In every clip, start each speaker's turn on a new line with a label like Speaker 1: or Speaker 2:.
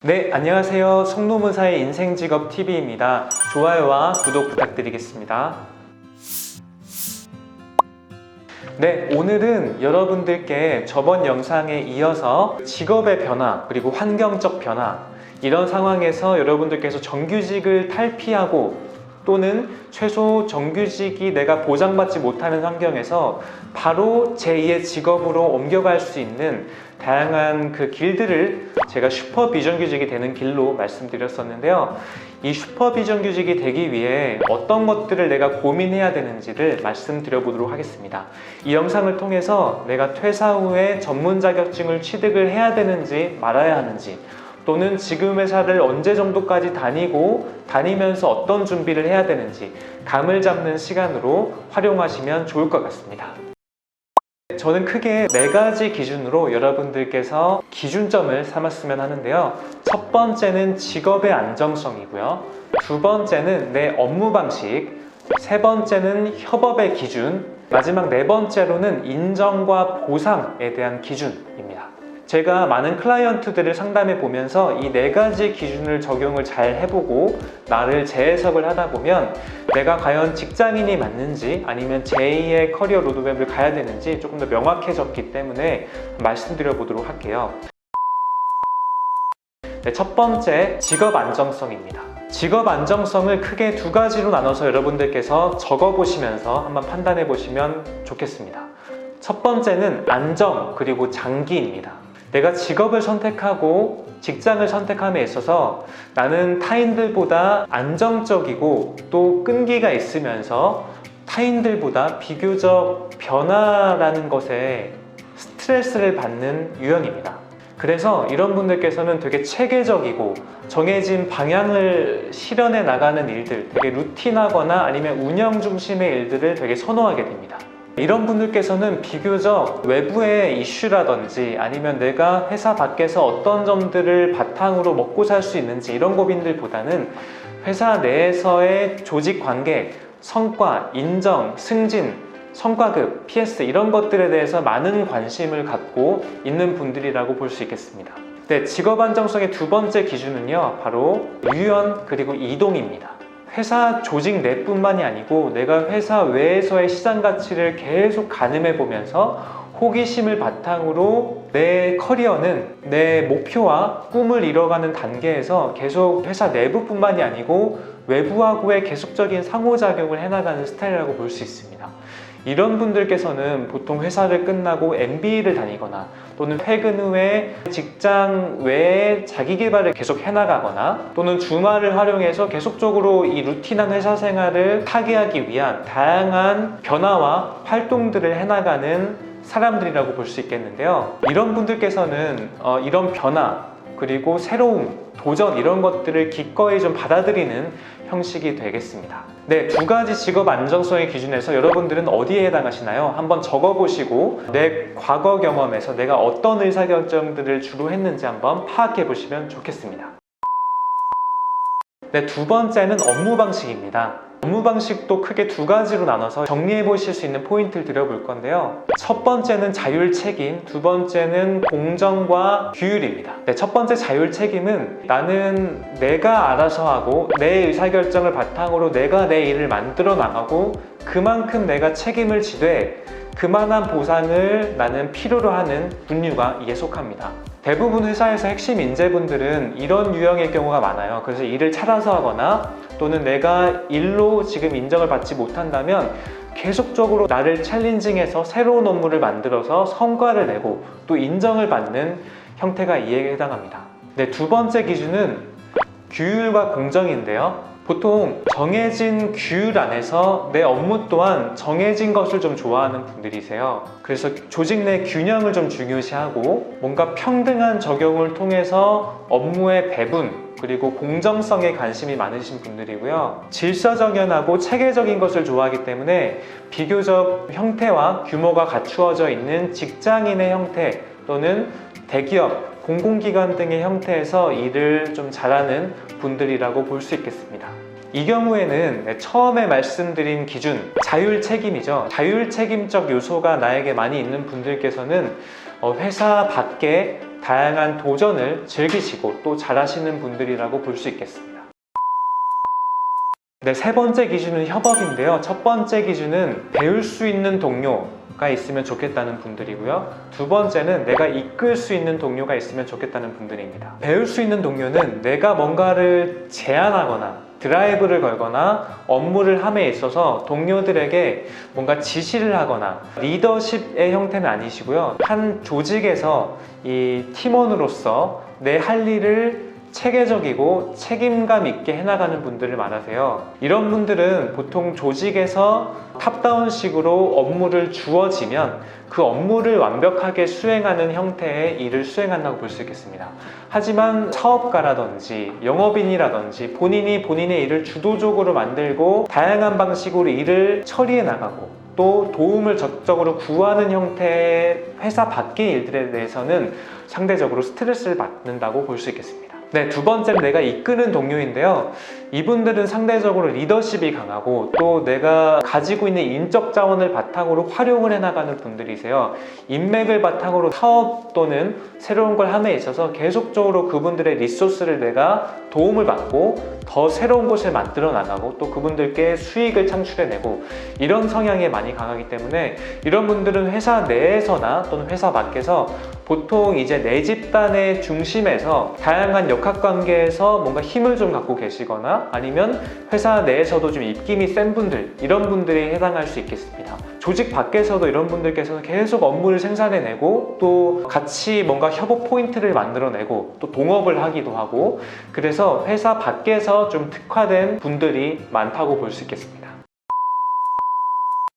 Speaker 1: 네, 안녕하세요. 송노무사의 인생직업TV입니다. 좋아요와 구독 부탁드리겠습니다. 네, 오늘은 여러분들께 저번 영상에 이어서 직업의 변화, 그리고 환경적 변화, 이런 상황에서 여러분들께서 정규직을 탈피하고 또는 최소 정규직이 내가 보장받지 못하는 환경에서 바로 제2의 직업으로 옮겨갈 수 있는 다양한 그 길들을 제가 슈퍼 비정규직이 되는 길로 말씀드렸었는데요. 이 슈퍼 비정규직이 되기 위해 어떤 것들을 내가 고민해야 되는지를 말씀드려 보도록 하겠습니다. 이 영상을 통해서 내가 퇴사 후에 전문 자격증을 취득을 해야 되는지 말아야 하는지, 또는 지금 회사를 언제 정도까지 다니면서 어떤 준비를 해야 되는지 감을 잡는 시간으로 활용하시면 좋을 것 같습니다. 저는 크게 4가지 기준으로 여러분들께서 기준점을 삼았으면 하는데요. 첫 번째는 직업의 안정성이고요. 두 번째는 내 업무 방식, 세 번째는 협업의 기준, 마지막 4번째로는 인정과 보상에 대한 기준입니다. 제가 많은 클라이언트들을 상담해 보면서 이 4가지 기준을 적용을 잘 해보고 나를 재해석을 하다 보면 내가 과연 직장인이 맞는지 아니면 제2의 커리어 로드맵을 가야 되는지 조금 더 명확해졌기 때문에 말씀드려 보도록 할게요. 네, 첫 번째, 직업 안정성입니다. 직업 안정성을 크게 2가지로 나눠서 여러분들께서 적어보시면서 한번 판단해 보시면 좋겠습니다. 첫 번째는 안정 그리고 장기입니다. 내가 직업을 선택하고 직장을 선택함에 있어서 나는 타인들보다 안정적이고 또 끈기가 있으면서 타인들보다 비교적 변화라는 것에 스트레스를 받는 유형입니다. 그래서 이런 분들께서는 되게 체계적이고 정해진 방향을 실현해 나가는 일들, 되게 루틴하거나 아니면 운영 중심의 일들을 되게 선호하게 됩니다. 이런 분들께서는 비교적 외부의 이슈라든지 아니면 내가 회사 밖에서 어떤 점들을 바탕으로 먹고 살 수 있는지 이런 고민들보다는 회사 내에서의 조직 관계, 성과, 인정, 승진, 성과급, PS 이런 것들에 대해서 많은 관심을 갖고 있는 분들이라고 볼 수 있겠습니다. 네, 직업 안정성의 2번째 기준은요, 바로 유연 그리고 이동입니다. 회사 조직 내뿐만이 아니고 내가 회사 외에서의 시장 가치를 계속 가늠해 보면서 호기심을 바탕으로 내 커리어는 내 목표와 꿈을 이뤄가는 단계에서 계속 회사 내부뿐만이 아니고 외부하고의 계속적인 상호작용을 해나가는 스타일이라고 볼 수 있습니다. 이런 분들께서는 보통 회사를 끝나고 MBA를 다니거나 또는 퇴근 후에 직장 외에 자기 개발을 계속 해나가거나 또는 주말을 활용해서 계속적으로 이 루틴한 회사 생활을 타개하기 위한 다양한 변화와 활동들을 해나가는 사람들이라고 볼 수 있겠는데요. 이런 분들께서는 이런 변화 그리고 새로움, 도전 이런 것들을 기꺼이 좀 받아들이는 형식이 되겠습니다. 네, 2가지 직업 안정성의 기준에서 여러분들은 어디에 해당하시나요? 한번 적어보시고 내 과거 경험에서 내가 어떤 의사결정들을 주로 했는지 한번 파악해 보시면 좋겠습니다. 네, 2번째는 업무 방식입니다. 업무 방식도 크게 2가지로 나눠서 정리해 보실 수 있는 포인트를 드려볼 건데요. 첫 번째는 자율 책임, 2번째는 공정과 규율입니다. 네, 첫 번째 자율 책임은 나는 내가 알아서 하고 내 의사결정을 바탕으로 내가 내 일을 만들어 나가고 그만큼 내가 책임을 지되 그만한 보상을 나는 필요로 하는 분류가 이에 속합니다. 대부분 회사에서 핵심 인재분들은 이런 유형의 경우가 많아요. 그래서 일을 찾아서 하거나 또는 내가 일로 지금 인정을 받지 못한다면 계속적으로 나를 챌린징해서 새로운 업무를 만들어서 성과를 내고 또 인정을 받는 형태가 이에 해당합니다. 네, 2번째 기준은 규율과 공정인데요. 보통 정해진 규율 안에서 내 업무 또한 정해진 것을 좀 좋아하는 분들이세요. 그래서 조직 내 균형을 좀 중요시하고 뭔가 평등한 적용을 통해서 업무의 배분 그리고 공정성에 관심이 많으신 분들이고요. 질서정연하고 체계적인 것을 좋아하기 때문에 비교적 형태와 규모가 갖추어져 있는 직장인의 형태 또는 대기업, 공공기관 등의 형태에서 일을 좀 잘하는 분들이라고 볼 수 있겠습니다. 이 경우에는 처음에 말씀드린 기준, 자율 책임이죠. 자율 책임적 요소가 나에게 많이 있는 분들께서는 회사 밖에 다양한 도전을 즐기시고 또 잘하시는 분들이라고 볼 수 있겠습니다. 네, 세 번째 기준은 협업인데요. 첫 번째 기준은 배울 수 있는 동료가 있으면 좋겠다는 분들이고요. 두 번째는 내가 이끌 수 있는 동료가 있으면 좋겠다는 분들입니다. 배울 수 있는 동료는 내가 뭔가를 제안하거나 드라이브를 걸거나 업무를 함에 있어서 동료들에게 뭔가 지시를 하거나 리더십의 형태는 아니시고요. 한 조직에서 이 팀원으로서 내 할 일을 체계적이고 책임감 있게 해나가는 분들을 말하세요. 이런 분들은 보통 조직에서 탑다운식으로 업무를 주어지면 그 업무를 완벽하게 수행하는 형태의 일을 수행한다고 볼 수 있겠습니다. 하지만 사업가라든지 영업인이라든지 본인이 본인의 일을 주도적으로 만들고 다양한 방식으로 일을 처리해 나가고 또 도움을 적극적으로 구하는 형태의 회사 밖의 일들에 대해서는 상대적으로 스트레스를 받는다고 볼 수 있겠습니다. 네, 두 번째는 내가 이끄는 동료인데요. 이분들은 상대적으로 리더십이 강하고 또 내가 가지고 있는 인적 자원을 바탕으로 활용을 해나가는 분들이세요. 인맥을 바탕으로 사업 또는 새로운 걸 함에 있어서 계속적으로 그분들의 리소스를 내가 도움을 받고 더 새로운 곳을 만들어 나가고 또 그분들께 수익을 창출해내고 이런 성향이 많이 강하기 때문에 이런 분들은 회사 내에서나 또는 회사 밖에서 보통 이제 내 집단의 중심에서 다양한 역학관계에서 뭔가 힘을 좀 갖고 계시거나 아니면 회사 내에서도 좀 입김이 센 분들, 이런 분들이 해당할 수 있겠습니다. 조직 밖에서도 이런 분들께서는 계속 업무를 생산해내고 또 같이 뭔가 협업 포인트를 만들어내고 또 동업을 하기도 하고 그래서 회사 밖에서 좀 특화된 분들이 많다고 볼 수 있겠습니다.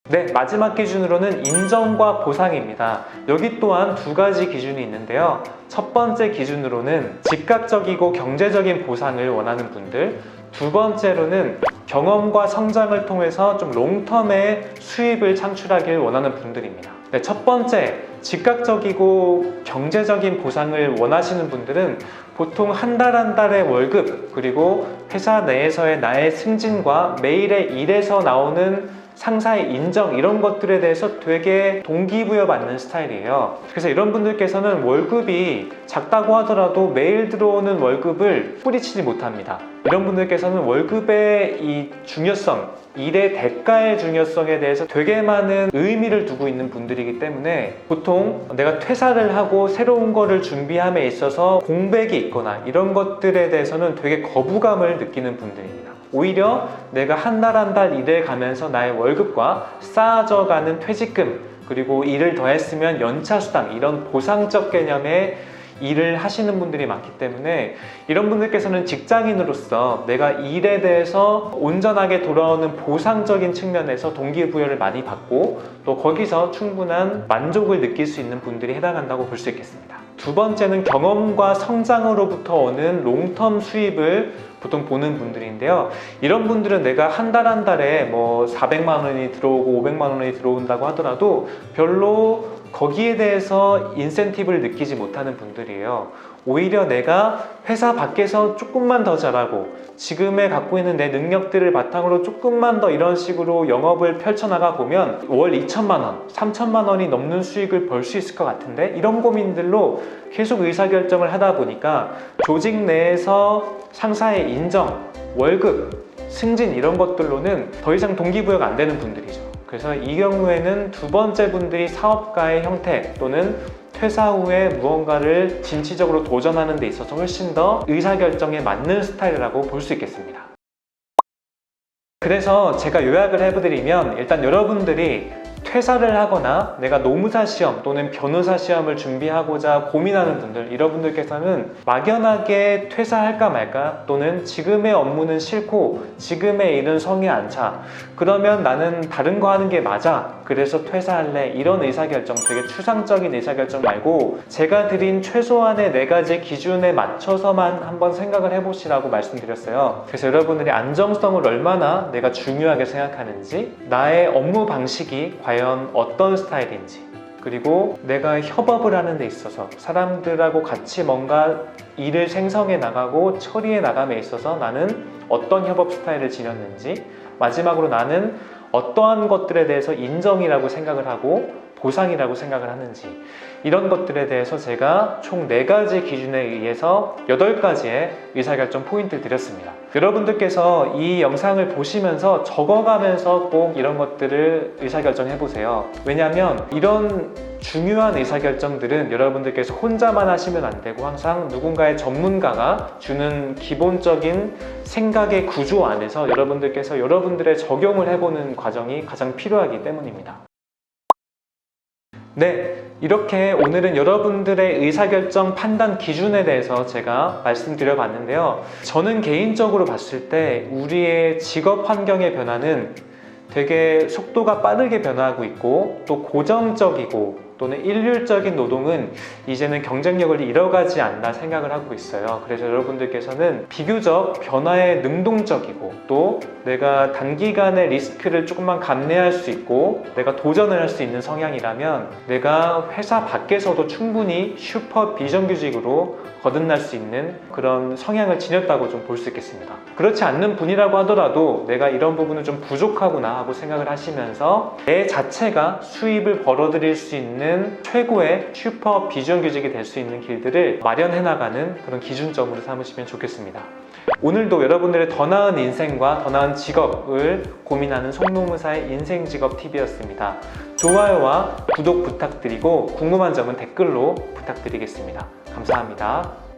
Speaker 1: 네, 마지막 기준으로는 인정과 보상입니다. 여기 또한 두 가지 기준이 있는데요. 첫 번째 기준으로는 즉각적이고 경제적인 보상을 원하는 분들, 두 번째로는 경험과 성장을 통해서 좀 롱텀의 수입을 창출하길 원하는 분들입니다. 네, 첫 번째, 즉각적이고 경제적인 보상을 원하시는 분들은 보통 한 달 한 달의 월급 그리고 회사 내에서의 나의 승진과 매일의 일에서 나오는 상사의 인정 이런 것들에 대해서 되게 동기부여받는 스타일이에요. 그래서 이런 분들께서는 월급이 작다고 하더라도 매일 들어오는 월급을 뿌리치지 못합니다. 이런 분들께서는 월급의 이 중요성, 일의 대가의 중요성에 대해서 되게 많은 의미를 두고 있는 분들이기 때문에 보통 내가 퇴사를 하고 새로운 거를 준비함에 있어서 공백이 있거나 이런 것들에 대해서는 되게 거부감을 느끼는 분들입니다. 오히려 내가 한 달 한 달 일해 가면서 나의 월급과 쌓아져가는 퇴직금 그리고 일을 더했으면 연차수당 이런 보상적 개념의 일을 하시는 분들이 많기 때문에 이런 분들께서는 직장인으로서 내가 일에 대해서 온전하게 돌아오는 보상적인 측면에서 동기부여를 많이 받고 또 거기서 충분한 만족을 느낄 수 있는 분들이 해당한다고 볼 수 있겠습니다. 두 번째는 경험과 성장으로부터 오는 롱텀 수입을 보통 보는 분들인데요. 이런 분들은 내가 한 달 한 달에 뭐 400만 원이 들어오고 500만 원이 들어온다고 하더라도 별로 거기에 대해서 인센티브를 느끼지 못하는 분들이에요. 오히려 내가 회사 밖에서 조금만 더 잘하고 지금에 갖고 있는 내 능력들을 바탕으로 조금만 더 이런 식으로 영업을 펼쳐나가 보면 월 2천만 원, 3천만 원이 넘는 수익을 벌 수 있을 것 같은데 이런 고민들로 계속 의사결정을 하다 보니까 조직 내에서 상사의 인정, 월급, 승진 이런 것들로는 더 이상 동기부여가 안 되는 분들이죠. 그래서 이 경우에는 두 번째 분들이 사업가의 형태 또는 퇴사 후에 무언가를 진취적으로 도전하는 데 있어서 훨씬 더 의사결정에 맞는 스타일이라고 볼 수 있겠습니다. 그래서 제가 요약을 해드리면 일단 여러분들이 퇴사를 하거나 내가 노무사 시험 또는 변호사 시험을 준비하고자 고민하는 분들, 이런 분들께서는 막연하게 퇴사할까 말까 또는 지금의 업무는 싫고 지금의 일은 성에 안 차, 그러면 나는 다른 거 하는 게 맞아, 그래서 퇴사할래, 이런 의사결정, 되게 추상적인 의사결정 말고 제가 드린 최소한의 4가지 기준에 맞춰서만 한번 생각을 해보시라고 말씀드렸어요. 그래서 여러분들이 안정성을 얼마나 내가 중요하게 생각하는지, 나의 업무 방식이 과연 어떤 스타일인지, 그리고 내가 협업을 하는 데 있어서 사람들하고 같이 뭔가 일을 생성해 나가고 처리해 나감에 있어서 나는 어떤 협업 스타일을 지녔는지, 마지막으로 나는 어떠한 것들에 대해서 인정이라고 생각을 하고 보상이라고 생각을 하는지, 이런 것들에 대해서 제가 총 4가지 기준에 의해서 8가지의 의사결정 포인트를 드렸습니다. 여러분들께서 이 영상을 보시면서 적어가면서 꼭 이런 것들을 의사결정해 보세요. 왜냐하면 이런 중요한 의사결정들은 여러분들께서 혼자만 하시면 안 되고 항상 누군가의 전문가가 주는 기본적인 생각의 구조 안에서 여러분들께서 여러분들의 적용을 해보는 과정이 가장 필요하기 때문입니다. 네, 이렇게 오늘은 여러분들의 의사결정 판단 기준에 대해서 제가 말씀드려 봤는데요. 저는 개인적으로 봤을 때 우리의 직업 환경의 변화는 되게 속도가 빠르게 변화하고 있고, 또 고정적이고 또는 일률적인 노동은 이제는 경쟁력을 잃어가지 않나 생각을 하고 있어요. 그래서 여러분들께서는 비교적 변화에 능동적이고, 또 내가 단기간에 리스크를 조금만 감내할 수 있고 내가 도전을 할 수 있는 성향이라면 내가 회사 밖에서도 충분히 슈퍼 비정규직으로 거듭날 수 있는 그런 성향을 지녔다고 좀 볼 수 있겠습니다. 그렇지 않는 분이라고 하더라도 내가 이런 부분은 좀 부족하구나 하고 생각을 하시면서 내 자체가 수입을 벌어들일 수 있는 최고의 슈퍼 비정규직이 될 수 있는 길들을 마련해 나가는 그런 기준점으로 삼으시면 좋겠습니다. 오늘도 여러분들의 더 나은 인생과 더 나은 직업을 고민하는 송노무사의 인생직업TV였습니다. 좋아요와 구독 부탁드리고 궁금한 점은 댓글로 부탁드리겠습니다. 감사합니다.